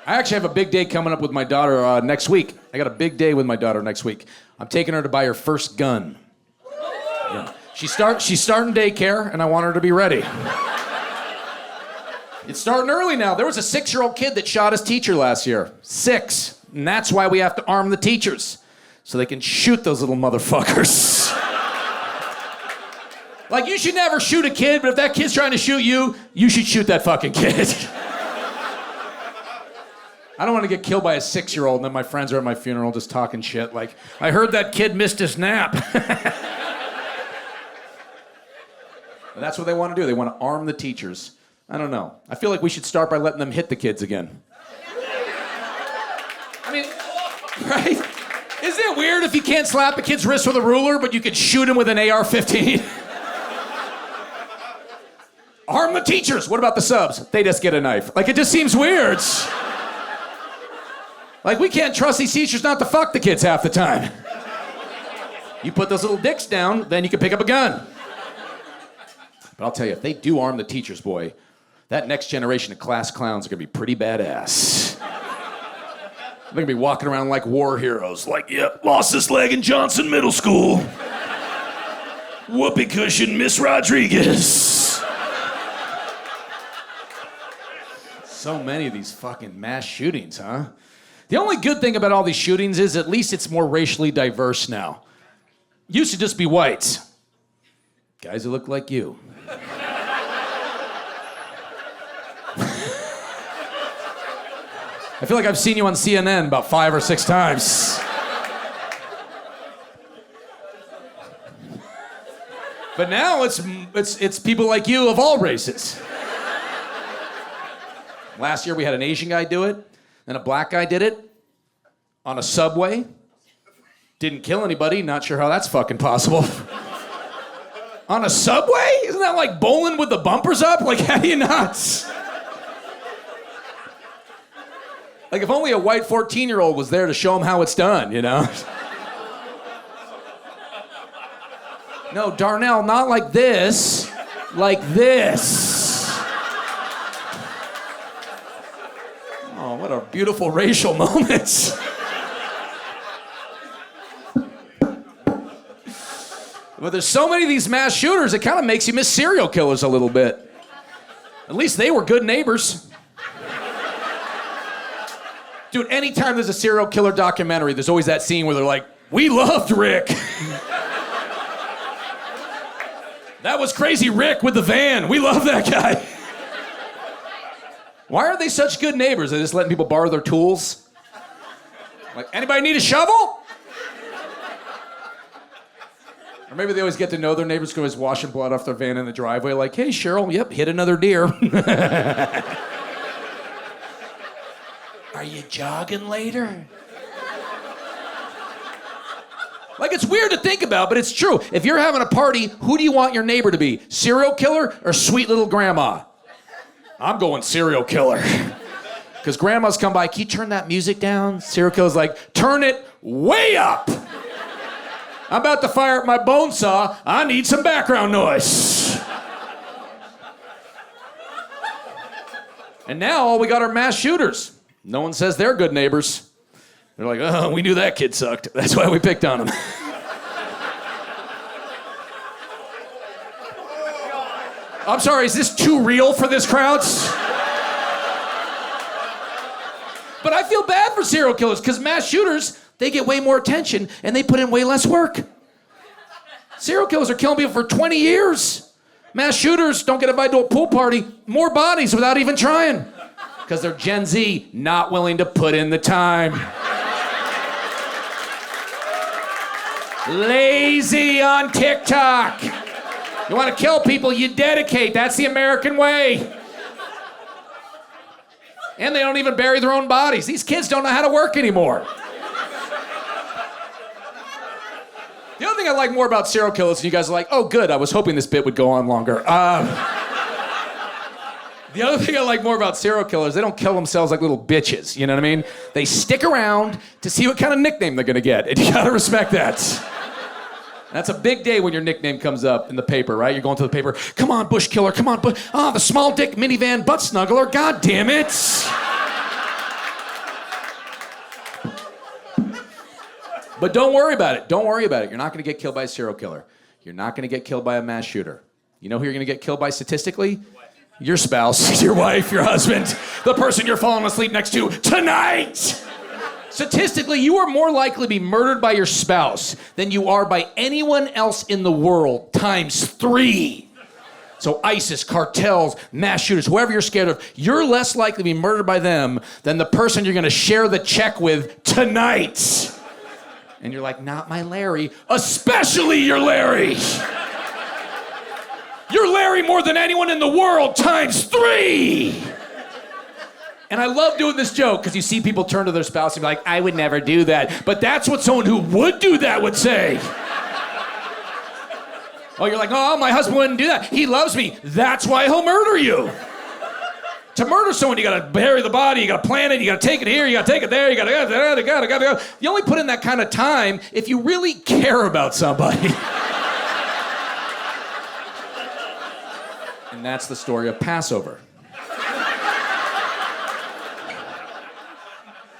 I actually have a big day coming up with my daughter next week. I got a big day with my daughter next week. I'm taking her to buy her first gun. Yeah. She's starting daycare, and I want her to be ready. It's starting early now. There was a 6-year-old kid that shot his teacher last year. 6. And that's why we have to arm the teachers, so they can shoot those little motherfuckers. Like, you should never shoot a kid, but if that kid's trying to shoot you, you should shoot that fucking kid. I don't want to get killed by a 6-year-old and then my friends are at my funeral just talking shit like, I heard that kid missed his nap. That's what they want to do. They want to arm the teachers. I don't know. I feel like we should start by letting them hit the kids again. I mean, right? Isn't it weird if you can't slap a kid's wrist with a ruler, but you could shoot him with an AR-15? Arm the teachers. What about the subs? They just get a knife. Like, it just seems weird. Like, we can't trust these teachers not to fuck the kids half the time. You put those little dicks down, then you can pick up a gun. But I'll tell you, if they do arm the teachers, boy, that next generation of class clowns are gonna be pretty badass. They're gonna be walking around like war heroes, like, yep, lost his leg in Johnson Middle School. Whoopee cushion, Miss Rodriguez. So many of these fucking mass shootings, huh? The only good thing about all these shootings is at least it's more racially diverse now. Used to just be whites. Guys who look like you. I feel like I've seen you on CNN about 5 or 6 times. But now it's people like you of all races. Last year we had an Asian guy do it. And a black guy did it on a subway. Didn't kill anybody. Not sure how that's fucking possible. On a subway? Isn't that like bowling with the bumpers up? Like, how do you not? Like, if only a white 14-year-old was there to show him how it's done, you know? No, Darnell, not like this. Like this. Oh, what a beautiful racial moment. But there's so many of these mass shooters, it kind of makes you miss serial killers a little bit. At least they were good neighbors. Dude, anytime there's a serial killer documentary, there's always that scene where they're like, we loved Rick. That was Crazy Rick with the van. We love that guy. Why are they such good neighbors? They're just letting people borrow their tools? Like, anybody need a shovel? Or maybe they always get to know their neighbors, always washing blood off their van in the driveway, like, hey, Cheryl, yep, hit another deer. Are you jogging later? Like, it's weird to think about, but it's true. If you're having a party, who do you want your neighbor to be? Serial killer or sweet little grandma? I'm going serial killer. Because grandmas come by, can you turn that music down? Serial killer's like, turn it way up. I'm about to fire up my bone saw. I need some background noise. And now all we got are mass shooters. No one says they're good neighbors. They're like, oh, we knew that kid sucked. That's why we picked on him. I'm sorry, is this too real for this crowd? But I feel bad for serial killers, because mass shooters, they get way more attention and they put in way less work. Serial killers are killing people for 20 years. Mass shooters don't get invited to a pool party, more bodies without even trying. Because they're Gen Z, not willing to put in the time. Lazy on TikTok. You want to kill people, you dedicate. That's the American way. And they don't even bury their own bodies. These kids don't know how to work anymore. The other thing I like more about serial killers, and you guys are like, oh, good, I was hoping this bit would go on longer. The other thing I like more about serial killers, they don't kill themselves like little bitches, you know what I mean? They stick around to see what kind of nickname they're gonna get, and you gotta respect that. That's a big day when your nickname comes up in the paper, right? You're going to the paper, come on, bush killer, come on, the small dick minivan butt snuggler, god damn it. But don't worry about it. Don't worry about it. You're not going to get killed by a serial killer. You're not going to get killed by a mass shooter. You know who you're going to get killed by statistically? Your spouse, your wife, your husband, the person you're falling asleep next to tonight. Statistically, you are more likely to be murdered by your spouse than you are by anyone else in the world times 3. So ISIS, cartels, mass shooters, whoever you're scared of, you're less likely to be murdered by them than the person you're going to share the check with tonight. And you're like, not my Larry, especially your Larry. You're Larry more than anyone in the world times 3. And I love doing this joke because you see people turn to their spouse and be like, I would never do that. But that's what someone who would do that would say. Oh, you're like, oh, my husband wouldn't do that. He loves me. That's why he'll murder you. To murder someone, you gotta bury the body, you gotta plant it, you gotta take it here, you gotta take it there, you gotta. You only put in that kind of time if you really care about somebody. And that's the story of Passover.